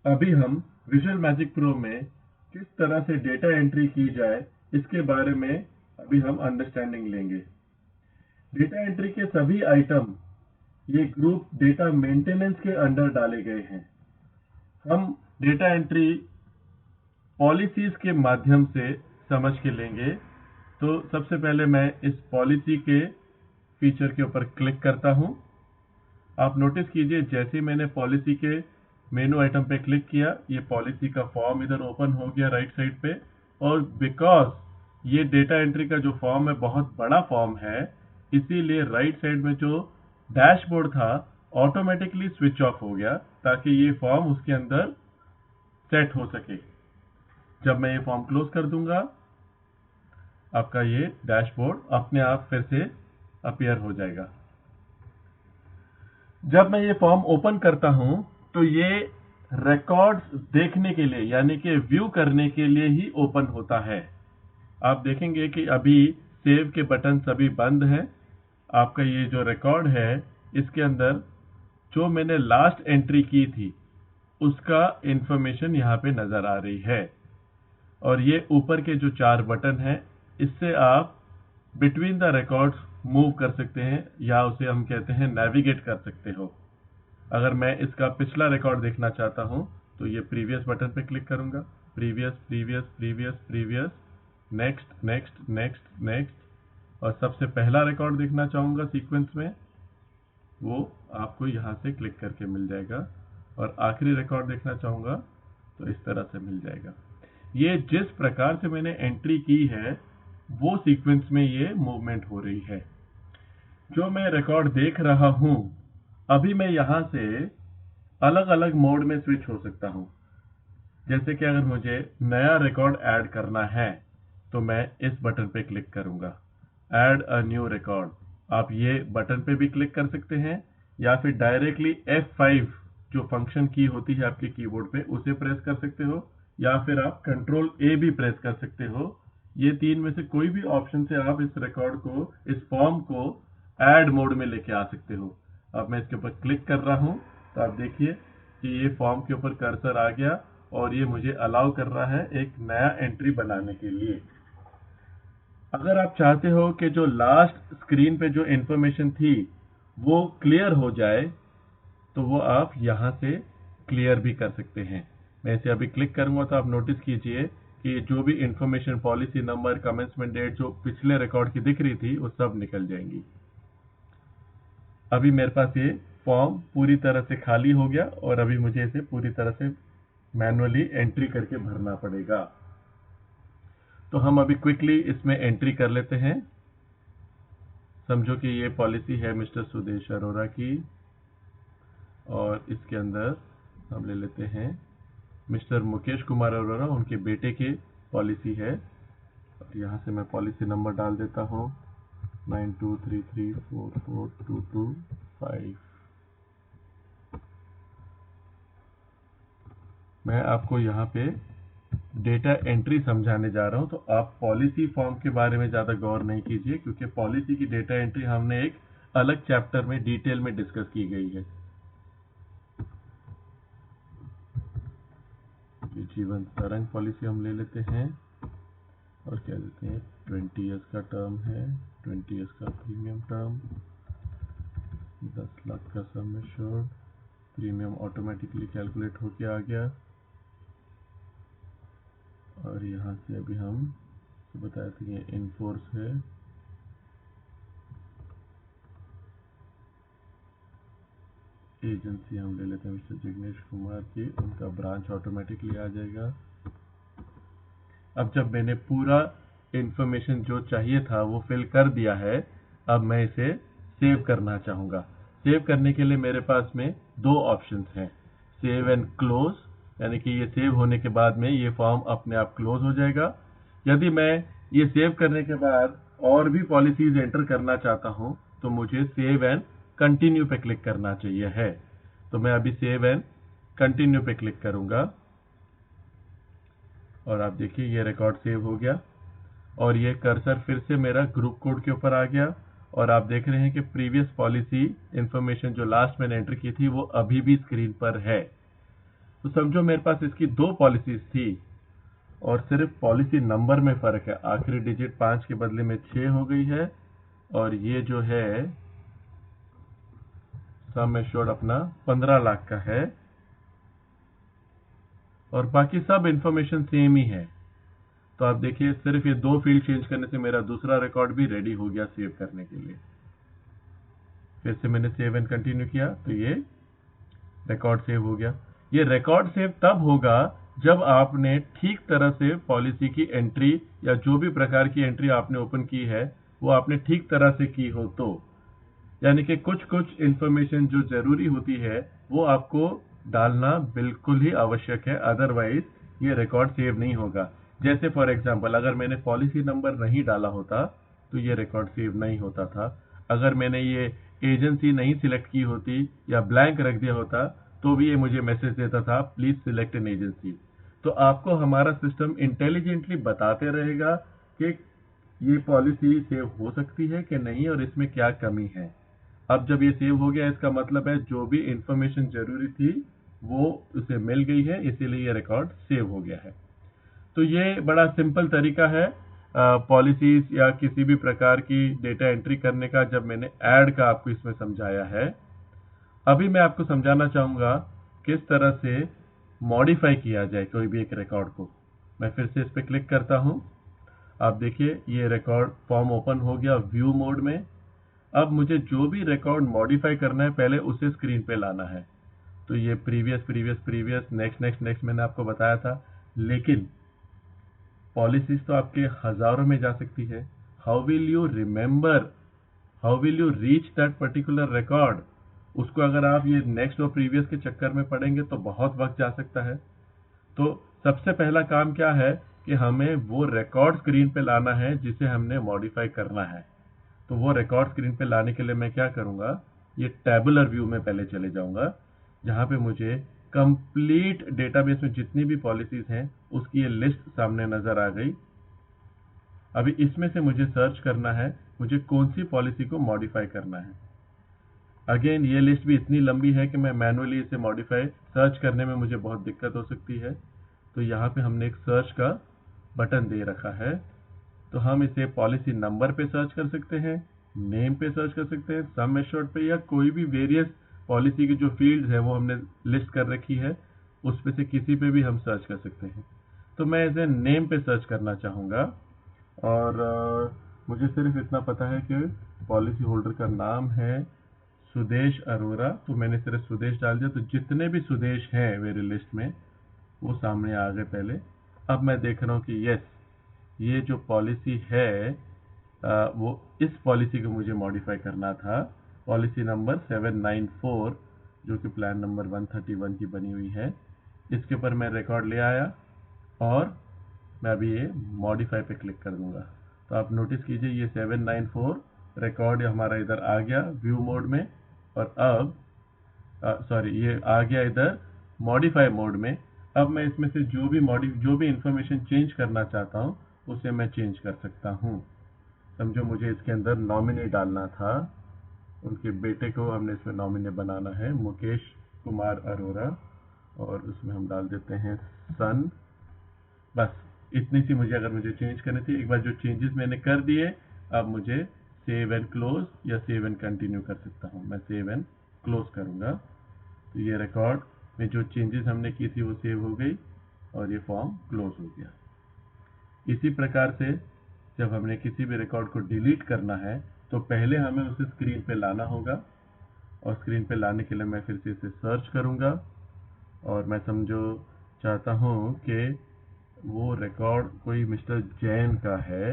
अभी हम visual magic pro में किस तरह से डेटा एंट्री की जाए इसके बारे में अभी हम अंडरस्टैंडिंग लेंगे। डेटा एंट्री के सभी आइटम ये ग्रुप डेटा मेंटेनेंस के अंडर डाले गए हैं। हम डेटा एंट्री पॉलिसीज के माध्यम से समझ के लेंगे। तो सबसे पहले मैं इस पॉलिसी के फीचर के ऊपर क्लिक करता हूं। आप नोटिस कीजिए, जैसे ही मैंने पॉलिसी के मेनू आइटम पे क्लिक किया, ये पॉलिसी का फॉर्म इधर ओपन हो गया राइट साइड पे। और बिकॉज ये डेटा एंट्री का जो फॉर्म है बहुत बड़ा फॉर्म है, इसीलिए राइट साइड में जो डैशबोर्ड था ऑटोमेटिकली स्विच ऑफ हो गया, ताकि ये फॉर्म उसके अंदर सेट हो सके। जब मैं ये फॉर्म क्लोज कर दूंगा, आपका ये डैशबोर्ड अपने आप फिर से अपीयर हो जाएगा। जब मैं ये फॉर्म ओपन करता हूं तो ये रिकॉर्ड्स देखने के लिए, यानी कि व्यू करने के लिए ही ओपन होता है। आप देखेंगे कि अभी सेव के बटन सभी बंद हैं। आपका ये जो रिकॉर्ड है, इसके अंदर जो मैंने लास्ट एंट्री की थी उसका इंफॉर्मेशन यहाँ पे नजर आ रही है। और ये ऊपर के जो 4 बटन हैं, इससे आप बिटवीन द रिकॉर्ड्स मूव कर सकते हैं, या उसे हम कहते हैं नेविगेट कर सकते हो। अगर मैं इसका पिछला रिकॉर्ड देखना चाहता हूं तो ये प्रीवियस बटन पे क्लिक करूंगा। Previous previous previous previous, next next next next. और सबसे पहला रिकॉर्ड देखना चाहूंगा सीक्वेंस में, वो आपको यहां से क्लिक करके मिल जाएगा। और आखिरी रिकॉर्ड देखना चाहूंगा तो इस तरह से मिल जाएगा। ये जिस प्रकार से मैंने एंट्री की है वो सीक्वेंस में ये मूवमेंट हो रही है। जो मैं रिकॉर्ड देख रहा हूं, अभी मैं यहां से अलग अलग मोड में स्विच हो सकता हूं। जैसे कि अगर मुझे नया रिकॉर्ड ऐड करना है तो मैं इस बटन पे क्लिक करूंगा, ऐड अ न्यू रिकॉर्ड। आप ये बटन पे भी क्लिक कर सकते हैं, या फिर डायरेक्टली F5 जो फंक्शन की होती है आपके कीबोर्ड पे, उसे प्रेस कर सकते हो, या फिर आप कंट्रोल A भी प्रेस कर सकते हो। ये 3 में से कोई भी ऑप्शन से आप इस रिकॉर्ड को, इस फॉर्म को ऐड मोड में लेके आ सकते हो। अब मैं इसके ऊपर क्लिक कर रहा हूं तो आप देखिए कि ये फॉर्म के ऊपर कर्सर आ गया और ये मुझे अलाउ कर रहा है एक नया एंट्री बनाने के लिए। अगर आप चाहते हो कि जो लास्ट स्क्रीन पे जो इंफॉर्मेशन थी वो क्लियर हो जाए, तो वो आप यहां से क्लियर भी कर सकते हैं। मैं इसे अभी क्लिक करूंगा तो आप नोटिस कीजिए कि जो भी information, policy number, commencement date जो पिछले रिकॉर्ड की दिख रही थी वो सब निकल जाएंगी। अभी मेरे पास ये फॉर्म पूरी तरह से खाली हो गया और अभी मुझे इसे पूरी तरह से मैनुअली एंट्री करके भरना पड़ेगा। तो हम अभी क्विकली इसमें एंट्री कर लेते हैं। समझो कि ये पॉलिसी है मिस्टर सुदेश अरोरा की, और इसके अंदर हम ले लेते हैं मिस्टर मुकेश कुमार अरोरा, उनके बेटे की पॉलिसी है। और यहाँ से मैं पॉलिसी नंबर डाल देता हूँ 9233442225। मैं आपको यहाँ पे डेटा एंट्री समझाने जा रहा हूं, तो आप पॉलिसी फॉर्म के बारे में ज्यादा गौर नहीं कीजिए, क्योंकि पॉलिसी की डेटा एंट्री हमने एक अलग चैप्टर में डिटेल में डिस्कस की गई है। ये जीवन तरंग पॉलिसी हम ले लेते हैं और क्या देते हैं, 20 ईयर्स का टर्म है, 20 ईयर्स का प्रीमियम टर्म, 10 लाख का sum assured. Premium automatically calculate होके आ गया। और यहाँ से अभी हम बताया था कि इनफोर्स है। एजेंसी हम ले लेते हैं मिस्टर जिग्नेश कुमार की, उनका ब्रांच ऑटोमेटिकली आ जाएगा। अब जब मैंने पूरा इंफॉर्मेशन जो चाहिए था वो फिल कर दिया है, अब मैं इसे सेव करना चाहूंगा। सेव करने के लिए मेरे पास में 2 ऑप्शंस हैं, सेव एंड क्लोज, यानी कि ये सेव होने के बाद में ये फॉर्म अपने आप क्लोज हो जाएगा। यदि मैं ये सेव करने के बाद और भी पॉलिसीज एंटर करना चाहता हूं तो मुझे सेव एंड कंटिन्यू पे क्लिक करना चाहिए है। तो मैं अभी सेव एंड कंटिन्यू पे क्लिक करूंगा और आप देखिए ये रिकॉर्ड सेव हो गया और ये कर्सर फिर से मेरा ग्रुप कोड के ऊपर आ गया। और आप देख रहे हैं कि प्रीवियस पॉलिसी इंफॉर्मेशन जो लास्ट मैंने एंटर की थी वो अभी भी स्क्रीन पर है। तो समझो मेरे पास इसकी 2 पॉलिसीज थी और सिर्फ पॉलिसी नंबर में फर्क है। आखिरी डिजिट 5 के बदले में 6 हो गई है और ये जो है सम एश्योर्ड अपना 15 लाख का है और बाकी सब इंफॉर्मेशन सेम ही है। तो आप देखिए सिर्फ ये 2 फील्ड चेंज करने से मेरा दूसरा रिकॉर्ड भी रेडी हो गया सेव करने के लिए। फिर से मैंने सेव एंड कंटिन्यू किया तो ये रिकॉर्ड सेव हो गया। ये रिकॉर्ड सेव तब होगा जब आपने ठीक तरह से पॉलिसी की एंट्री या जो भी प्रकार की एंट्री आपने ओपन की है वो आपने ठीक तरह से की हो तो, यानी कि कुछ कुछ इंफॉर्मेशन जो जरूरी होती है वो आपको डालना बिल्कुल ही आवश्यक है, अदरवाइज ये रिकॉर्ड सेव नहीं होगा। जैसे फॉर एग्जांपल अगर मैंने पॉलिसी नंबर नहीं डाला होता तो ये रिकॉर्ड सेव नहीं होता था। अगर मैंने ये एजेंसी नहीं सिलेक्ट की होती या ब्लैंक रख दिया होता तो भी ये मुझे मैसेज देता था प्लीज सिलेक्ट एन एजेंसी। तो आपको हमारा सिस्टम इंटेलिजेंटली बताते रहेगा कि ये पॉलिसी सेव हो सकती है कि नहीं और इसमें क्या कमी है। अब जब ये सेव हो गया इसका मतलब है जो भी इंफॉर्मेशन जरूरी थी वो उसे मिल गई है, इसीलिए ये रिकॉर्ड सेव हो गया है। तो ये बड़ा सिंपल तरीका है पॉलिसीज या किसी भी प्रकार की डेटा एंट्री करने का, जब मैंने ऐड का आपको इसमें समझाया है। अभी मैं आपको समझाना चाहूंगा किस तरह से मॉडिफाई किया जाए कोई भी एक रिकॉर्ड को। मैं फिर से इस पर क्लिक करता हूं। आप देखिए ये रिकॉर्ड फॉर्म ओपन हो गया व्यू मोड में। अब मुझे जो भी रिकॉर्ड मॉडिफाई करना है पहले उसे स्क्रीन पे लाना है। तो ये previous previous previous next next next मैंने आपको बताया था, लेकिन पॉलिसीज तो आपके हजारों में जा सकती है। How will you remember, how will you reach that particular record? उसको अगर आप ये नेक्स्ट और प्रीवियस के चक्कर में पढ़ेंगे तो बहुत वक्त जा सकता है। तो सबसे पहला काम क्या है कि हमें वो रिकॉर्ड स्क्रीन पे लाना है जिसे हमने मॉडिफाई करना है। तो वो रिकॉर्ड स्क्रीन पे लाने के लिए मैं क्या करूंगा, ये टेबुलर व्यू में पहले चले जाऊंगा जहां पे मुझे कंप्लीट डेटाबेस में जितनी भी पॉलिसीज हैं उसकी ये लिस्ट सामने नजर आ गई। अभी इसमें से मुझे सर्च करना है मुझे कौन सी पॉलिसी को मॉडिफाई करना है। अगेन ये लिस्ट भी इतनी लंबी है कि मैं मैनुअली इसे मॉडिफाई सर्च करने में मुझे बहुत दिक्कत हो सकती है। तो यहाँ पे हमने एक सर्च का बटन दे रखा है। तो हम इसे पॉलिसी नंबर पे सर्च कर सकते हैं, नेम पे सर्च कर सकते हैं, सम एश्योर्ड पे, या कोई भी वेरियस पॉलिसी की जो फील्ड्स है वो हमने लिस्ट कर रखी है उस पे से किसी पे भी हम सर्च कर सकते हैं। तो मैं इसे नेम पे सर्च करना चाहूंगा और मुझे सिर्फ इतना पता है कि पॉलिसी होल्डर का नाम है सुदेश अरोरा। तो मैंने सिर्फ सुदेश डाल दिया, तो जितने भी सुदेश हैं मेरी लिस्ट में वो सामने आ गए पहले। अब मैं देख रहा हूँ कि यस ये जो पॉलिसी है वो इस पॉलिसी को मुझे मॉडिफाई करना था। पॉलिसी नंबर 794 जो कि प्लान नंबर 131 की बनी हुई है, इसके ऊपर मैं रिकॉर्ड ले आया और मैं अभी ये मॉडिफाई पे क्लिक कर दूंगा। तो आप नोटिस कीजिए ये 794 रिकॉर्ड हमारा इधर आ गया व्यू मोड में और अब सॉरी ये आ गया इधर मॉडिफाई मोड में। अब मैं इसमें से जो भी इंफॉर्मेशन चेंज करना चाहता हूँ उसे मैं चेंज कर सकता हूँ। समझो मुझे इसके अंदर नॉमिनी डालना था, उनके बेटे को हमने इसमें नॉमिनी बनाना है मुकेश कुमार अरोरा, और उसमें हम डाल देते हैं सन। बस इतनी सी मुझे चेंज करनी थी। एक बार जो चेंजेस मैंने कर दिए अब मुझे सेव एंड क्लोज या सेव एंड कंटिन्यू कर सकता हूँ। मैं सेव एंड क्लोज करूंगा तो ये रिकॉर्ड में जो चेंजेस हमने की थी वो सेव हो गई और ये फॉर्म क्लोज हो गया। इसी प्रकार से जब हमने किसी भी रिकॉर्ड को डिलीट करना है तो पहले हमें उसे स्क्रीन पे लाना होगा और स्क्रीन पे लाने के लिए मैं फिर से इसे सर्च करूंगा और मैं समझो चाहता हूं कि वो रिकॉर्ड कोई मिस्टर जैन का है।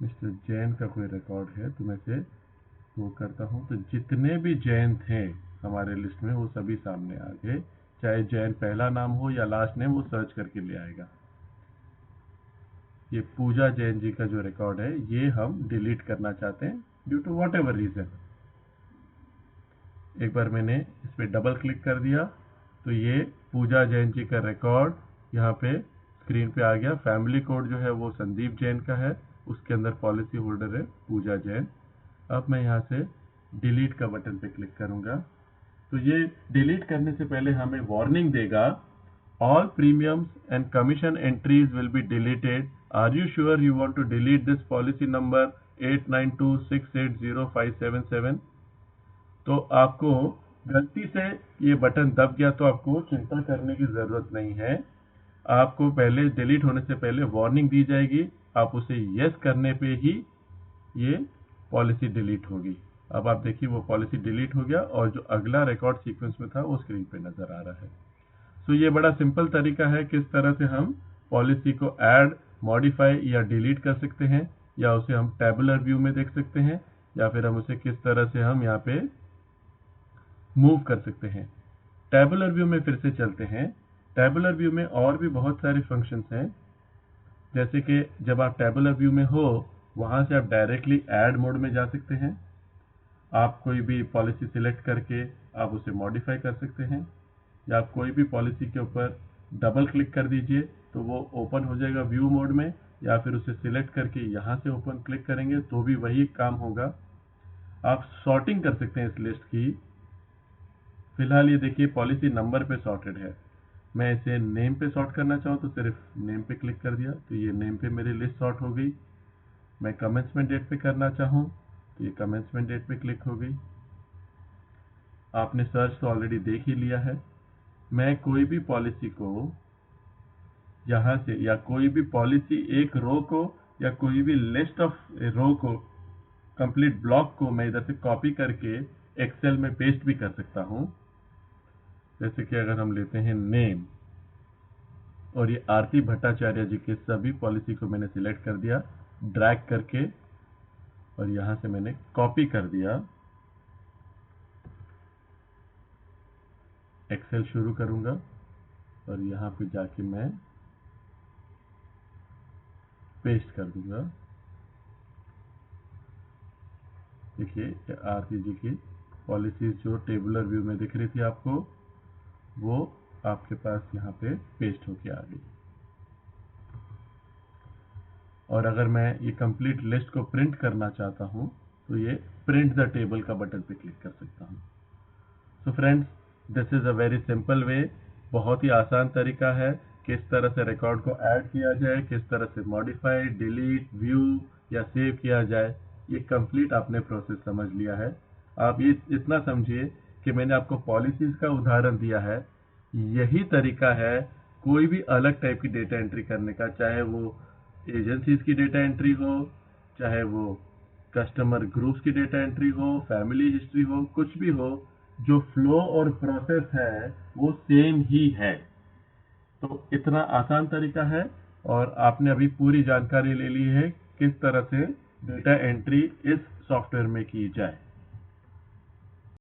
मिस्टर जैन का कोई रिकॉर्ड है तो मैं इसे वो करता हूं। तो जितने भी जैन थे हमारे लिस्ट में वो सभी सामने आ गए, चाहे जैन पहला नाम हो या लास्ट नेम वो सर्च करके ले आएगा। ये पूजा जैन जी का जो रिकॉर्ड है ये हम डिलीट करना चाहते हैं due to whatever reason. एक बार मैंने इस पर डबल क्लिक कर दिया तो ये पूजा जैन जी का रिकॉर्ड यहाँ पे स्क्रीन पे आ गया। फैमिली कोड जो है वो संदीप जैन का है, उसके अंदर पॉलिसी होल्डर है पूजा जैन। अब मैं यहाँ से डिलीट का बटन पे क्लिक करूंगा तो ये डिलीट करने से पहले हमें वार्निंग देगा, all premiums and commission entries will be deleted, are you sure you want to delete this policy number 8926805777। तो आपको गलती से ये बटन दब गया तो आपको चिंता करने की जरूरत नहीं है। आपको पहले डिलीट होने से पहले वार्निंग दी जाएगी, आप उसे यस करने पे ही ये पॉलिसी डिलीट होगी। अब आप देखिए वो पॉलिसी डिलीट हो गया और जो अगला रिकॉर्ड सीक्वेंस में था वो स्क्रीन पे नजर आ रहा है। तो ये बड़ा सिंपल तरीका है किस तरह से हम पॉलिसी को ऐड, मॉडिफाई या डिलीट कर सकते हैं, या उसे हम टेबुलर व्यू में देख सकते हैं, या फिर हम उसे किस तरह से हम यहाँ पे मूव कर सकते हैं। टेबुलर व्यू में फिर से चलते हैं। टेबुलर व्यू में और भी बहुत सारे फंक्शंस हैं, जैसे कि जब आप टेबुलर व्यू में हो वहां से आप डायरेक्टली ऐड मोड में जा सकते हैं। आप कोई भी पॉलिसी सिलेक्ट करके आप उसे मॉडिफाई कर सकते हैं, या आप कोई भी पॉलिसी के ऊपर डबल क्लिक कर दीजिए तो वो ओपन हो जाएगा व्यू मोड में, या फिर उसे सिलेक्ट करके यहाँ से ओपन क्लिक करेंगे तो भी वही काम होगा। आप सॉर्टिंग कर सकते हैं इस लिस्ट की। फिलहाल ये देखिए पॉलिसी नंबर पे सॉर्टेड है, मैं इसे नेम पे सॉर्ट करना चाहूँ तो सिर्फ नेम पे क्लिक कर दिया तो ये नेम पे मेरी लिस्ट सॉर्ट हो गई। मैं कमेंसमेंट डेट पे करना चाहूँ तो ये कमेंसमेंट डेट पे क्लिक हो गई। आपने सर्च तो ऑलरेडी देख ही लिया है। मैं कोई भी पॉलिसी को यहाँ से, या कोई भी पॉलिसी एक रो को, या कोई भी लिस्ट ऑफ रो को, कंप्लीट ब्लॉक को मैं इधर से कॉपी करके एक्सेल में पेस्ट भी कर सकता हूँ। जैसे कि अगर हम लेते हैं नेम, और ये आरती भट्टाचार्य जी के सभी पॉलिसी को मैंने सिलेक्ट कर दिया ड्रैग करके, और यहां से मैंने कॉपी कर दिया। एक्सेल शुरू करूंगा और यहां पे जाके मैं पेस्ट कर दूंगा। देखिए आरती जी की पॉलिसीज जो टेबुलर व्यू में दिख रही थी आपको, वो आपके पास यहाँ पे पेस्ट होके आ गई। और अगर मैं ये कंप्लीट लिस्ट को प्रिंट करना चाहता हूँ तो ये प्रिंट द टेबल का बटन पे क्लिक कर सकता हूँ। So friends, this is a very simple way. बहुत ही आसान तरीका है किस तरह से रिकॉर्ड को ऐड किया जाए, किस तरह से मॉडिफाई, डिलीट, व्यू या सेव किया जाए। ये कंप्लीट आपने प्रोसेस समझ लिया है। आप ये इतना समझिए कि मैंने आपको पॉलिसीज का उदाहरण दिया है, यही तरीका है कोई भी अलग टाइप की डेटा एंट्री करने का, चाहे वो एजेंसीज की डेटा एंट्री हो, चाहे वो कस्टमर ग्रुप्स की डेटा एंट्री हो, फैमिली हिस्ट्री हो, कुछ भी हो, जो फ्लो और प्रोसेस है वो सेम ही है। तो इतना आसान तरीका है, और आपने अभी पूरी जानकारी ले ली है किस तरह से डेटा एंट्री इस सॉफ्टवेयर में की जाए।